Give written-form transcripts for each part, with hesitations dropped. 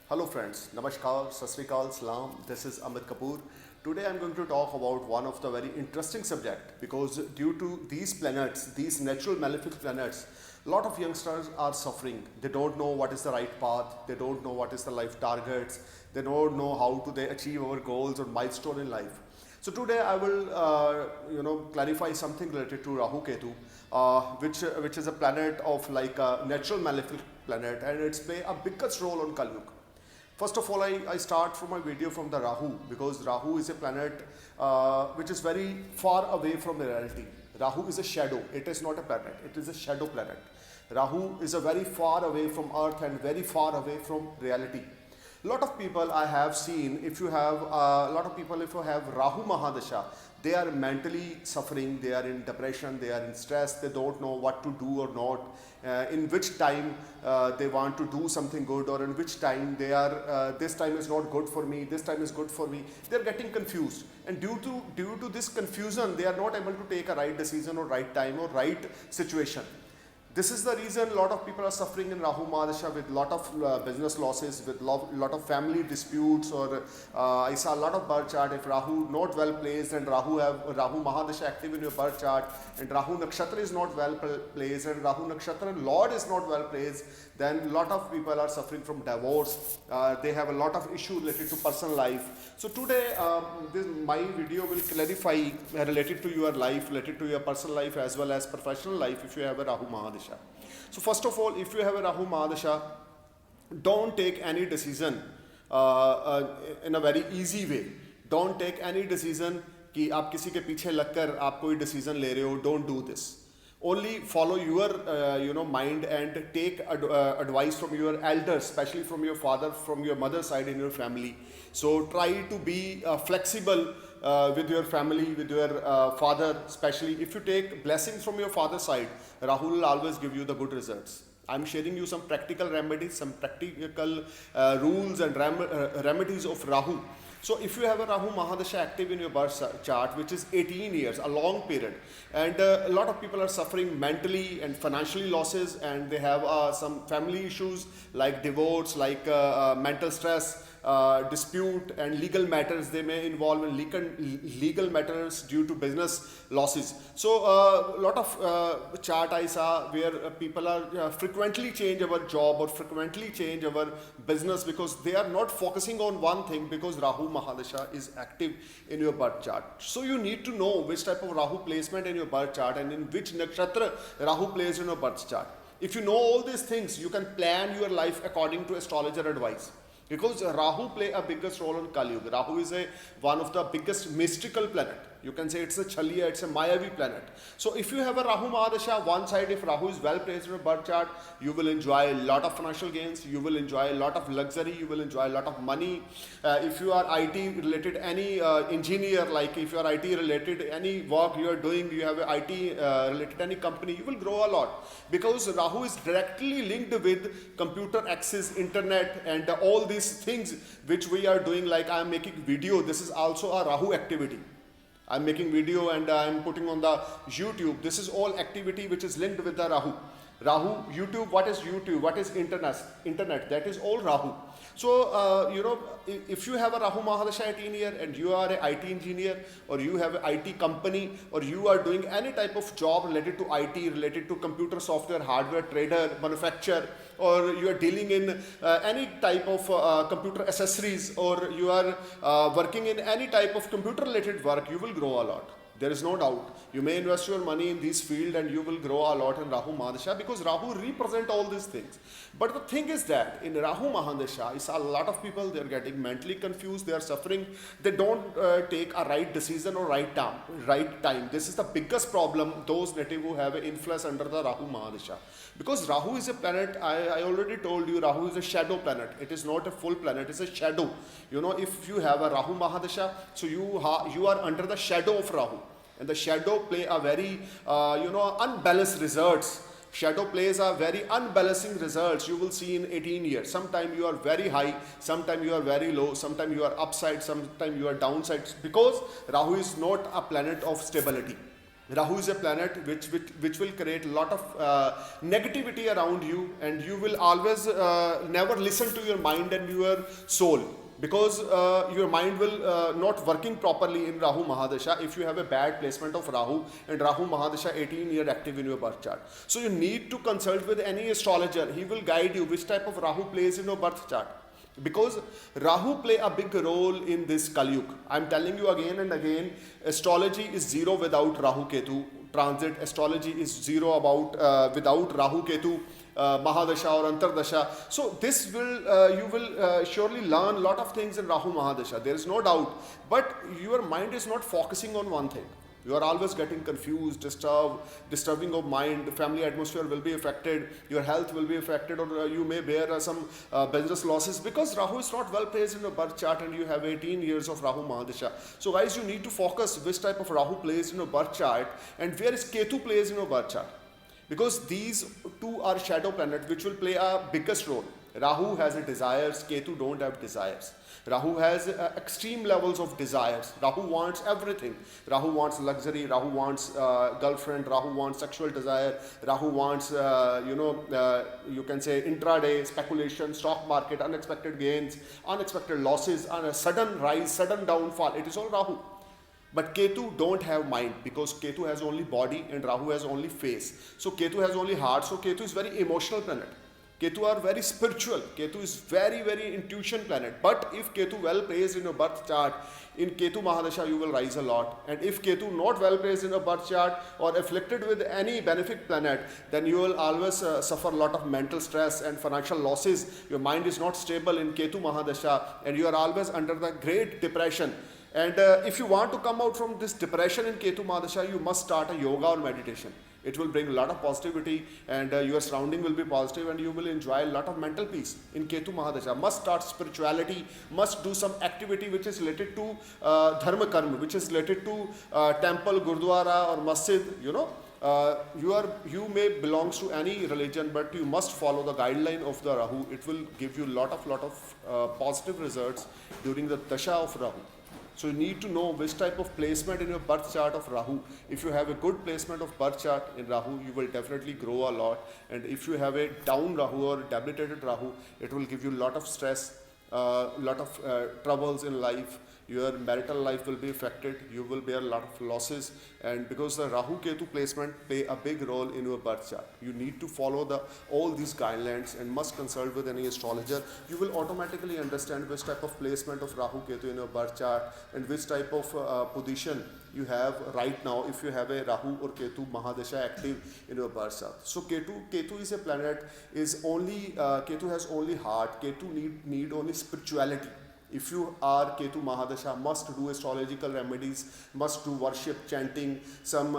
Hello friends, Namaskar, Sat Sri Akal, Salam. This is Amit Kapoor. Today I'm going to talk about one of the very interesting subject because due to these planets, these natural malefic planets, a lot of youngsters are suffering. They don't know what is the right path. They don't know what is the life targets. They don't know how to they achieve our goals or milestone in life. So today I will, clarify something related to Rahu Ketu, which is a planet of like a natural malefic planet, and it's play a biggest role on Kali Yuga. First of all, I start from my video from the Rahu because Rahu is a planet which is very far away from reality. Rahu is a shadow. It is not a planet. It is a shadow planet. Rahu is a very far away from Earth and very far away from reality. Lot of people I have seen, if you have a lot of people, if you have Rahu Mahadasha, they are mentally suffering, they are in depression, they are in stress, they don't know what to do or not, in which time they want to do something good, or in which time they are, this time is not good for me, this time is good for me. They are getting confused, and due to this confusion, they are not able to take a right decision or right time or right situation. This is the reason a lot of people are suffering in Rahu Mahadasha with lot of business losses, with lot of family disputes, or I saw a lot of birth chart. If Rahu not well placed and Rahu Mahadasha active in your birth chart, and Rahu Nakshatra is not well placed, and Rahu Nakshatra Lord is not well placed, then a lot of people are suffering from divorce. They have a lot of issues related to personal life. So today, my video will clarify related to your life, related to your personal life as well as professional life if you have a Rahu Mahadasha. So first of all, if you have a Rahu Mahadasha, don't take any decision in a very easy way. Don't take any decision कि आप किसी के पीछे लगकर आप कोई decision ले रहे हो. Don't do this. Only follow your mind and take advice from your elders, especially from your father, from your mother side in your family. So try to be flexible with your family, with your father, especially if you take blessings from your father's side. Rahul will always give you the good results. I'm sharing you some practical remedies, some practical rules and remedies of Rahu. So if you have a Rahu Mahadasha active in your birth chart, which is 18 years, a long period, and a lot of people are suffering mentally and financially losses, and they have some family issues like divorce, like mental stress, dispute and legal matters. They may involve in legal matters due to business losses. So a lot of chart I saw where people are frequently change our job or frequently change our business because they are not focusing on one thing, because Rahu Mahadasha is active in your birth chart. So you need to know which type of Rahu placement in your birth chart and in which nakshatra Rahu plays in your birth chart. If you know all these things, you can plan your life according to astrologer advice. Because Rahu play a biggest role in Kali Yuga. Rahu is one of the biggest mystical planet. You can say it's a Chaliya, it's a Mayavi planet. So if you have a Rahu Mahadasha, one side, if Rahu is well placed in your birth chart, you will enjoy a lot of financial gains, you will enjoy a lot of luxury, you will enjoy a lot of money. If you are IT related, any engineer, like if you are IT related, any work you are doing, you have a IT related any company, you will grow a lot. Because Rahu is directly linked with computer access, internet, and all these things which we are doing. Like I am making video, this is also a Rahu activity. I'm making video and I'm putting on the YouTube. This is all activity which is linked with the Rahu. Rahu, YouTube, what is YouTube? What is internet? That is all Rahu. So, if you have a Rahu Mahadasha 18 year and you are an IT engineer, or you have an IT company, or you are doing any type of job related to IT, related to computer software, hardware, trader, manufacturer, or you are dealing in any type of computer accessories, or you are working in any type of computer related work, you will grow a lot. There is no doubt. You may invest your money in this field and you will grow a lot in Rahu Mahadasha, because Rahu represent all these things. But the thing is that in Rahu Mahadasha, is a lot of people, they are getting mentally confused, they are suffering, they don't take a right decision or right time. This is the biggest problem, those native who have an influence under the Rahu Mahadasha. Because Rahu is a planet, I already told you, Rahu is a shadow planet. It is not a full planet, it's a shadow. If you have a Rahu Mahadasha, so you are under the shadow of Rahu. And the shadow play a very, unbalanced results. Shadow plays a very unbalancing results you will see in 18 years. Sometimes you are very high, sometimes you are very low, sometimes you are upside, sometimes you are downside. Because Rahu is not a planet of stability. Rahu is a planet which will create a lot of negativity around you, and you will always never listen to your mind and your soul, because your mind will not working properly in Rahu Mahadasha if you have a bad placement of Rahu and Rahu Mahadasha 18-year active in your birth chart. So you need to consult with any astrologer. He will guide you which type of Rahu plays in your birth chart, because Rahu play a big role in this Kali Yuga. I'm telling you again and again, astrology is zero without Rahu Ketu transit. Astrology is zero about without Rahu Ketu Mahadasha or Antardasha. So this will you will surely learn a lot of things in Rahu Mahadasha. There is no doubt, but your mind is not focusing on one thing. You are always getting confused, disturbing of mind. The family atmosphere will be affected. Your health will be affected, or you may bear some business losses, because Rahu is not well placed in your birth chart, and you have 18 years of Rahu Mahadasha. So guys, you need to focus which type of Rahu plays in your birth chart and where is Ketu plays in your birth chart, because these two are shadow planets which will play a biggest role. Rahu has a desires, Ketu don't have desires. Rahu has extreme levels of desires. Rahu wants everything. Rahu wants luxury. Rahu wants girlfriend. Rahu wants sexual desire. Rahu wants, you can say intraday speculation, stock market, unexpected gains, unexpected losses, and a sudden rise, sudden downfall. It is all Rahu. But Ketu don't have mind, because Ketu has only body and Rahu has only face. So Ketu has only heart. So Ketu is very emotional planet. Ketu are very spiritual. Ketu is very, very intuition planet. But if Ketu well placed in your birth chart, in Ketu Mahadasha you will rise a lot. And if Ketu not well placed in your birth chart or afflicted with any benefic planet, then you will always suffer a lot of mental stress and financial losses. Your mind is not stable in Ketu Mahadasha, and you are always under the great depression. And if you want to come out from this depression in Ketu Mahadasha, you must start a yoga or meditation. It will bring a lot of positivity, and your surrounding will be positive, and you will enjoy a lot of mental peace in Ketu Mahadasha. Must start spirituality, must do some activity which is related to dharma karma, which is related to temple, gurdwara or masjid. You may belongs to any religion, but you must follow the guideline of the Rahu. It will give you lot of positive results during the Dasha of Rahu. So you need to know which type of placement in your birth chart of Rahu. If you have a good placement of birth chart in Rahu, you will definitely grow a lot. And if you have a down Rahu or debilitated Rahu, it will give you a lot of stress, lot of troubles in life. Your marital life will be affected. You will bear a lot of losses, and because the Rahu Ketu placement play a big role in your birth chart, you need to follow all these guidelines and must consult with any astrologer. You will automatically understand which type of placement of Rahu Ketu in your birth chart and which type of position you have right now if you have a Rahu or Ketu Mahadasha active in your birth chart. So Ketu is a planet, Ketu has only heart. Ketu need only spirituality. If you are Ketu Mahadasha, must do astrological remedies, must do worship, chanting, some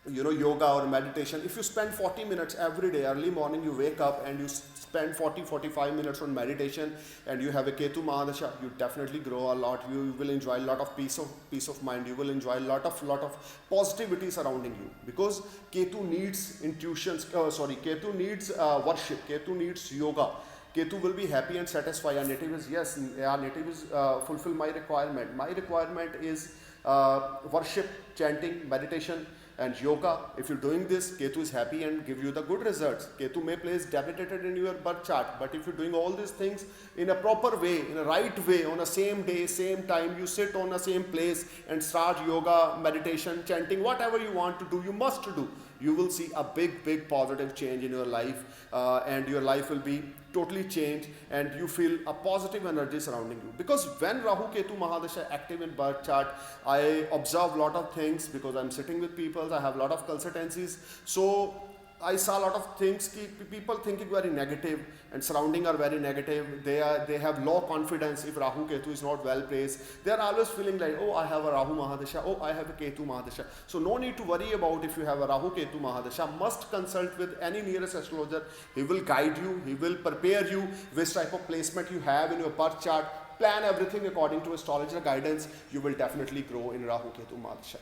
yoga or meditation. If you spend 40 minutes every day, early morning you wake up and you spend 40-45 minutes on meditation, and you have a Ketu Mahadasha, you definitely grow a lot. You will enjoy a lot of peace of mind. You will enjoy a lot of positivity surrounding you, because Ketu needs Ketu needs worship. Ketu needs yoga. Ketu will be happy and satisfied. Our native is, yes, our native is fulfill my requirement. My requirement is worship, chanting, meditation and yoga. If you're doing this, Ketu is happy and give you the good results. Ketu may place debilitated in your birth chart, but if you're doing all these things in a proper way, in a right way, on the same day, same time, you sit on the same place and start yoga, meditation, chanting, whatever you want to do, you must do. You will see a big positive change in your life, and your life will be totally changed, and you feel a positive energy surrounding you. Because when Rahu Ketu Mahadasha active in birth chart, I observe a lot of things, because I'm sitting with people, I have a lot of consultancies. So I saw a lot of things, people thinking very negative and surrounding are very negative. They have low confidence if Rahu Ketu is not well placed. They are always feeling like, oh, I have a Rahu Mahadasha, oh, I have a Ketu Mahadasha. So no need to worry about if you have a Rahu Ketu Mahadasha. Must consult with any nearest astrologer. He will guide you, he will prepare you which type of placement you have in your birth chart. Plan everything according to astrologer guidance. You will definitely grow in Rahu Ketu Mahadasha.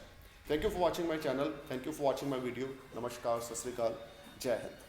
Thank you for watching my channel. Thank you for watching my video. Namaskar, Sat Sri Akal, Jai Hind.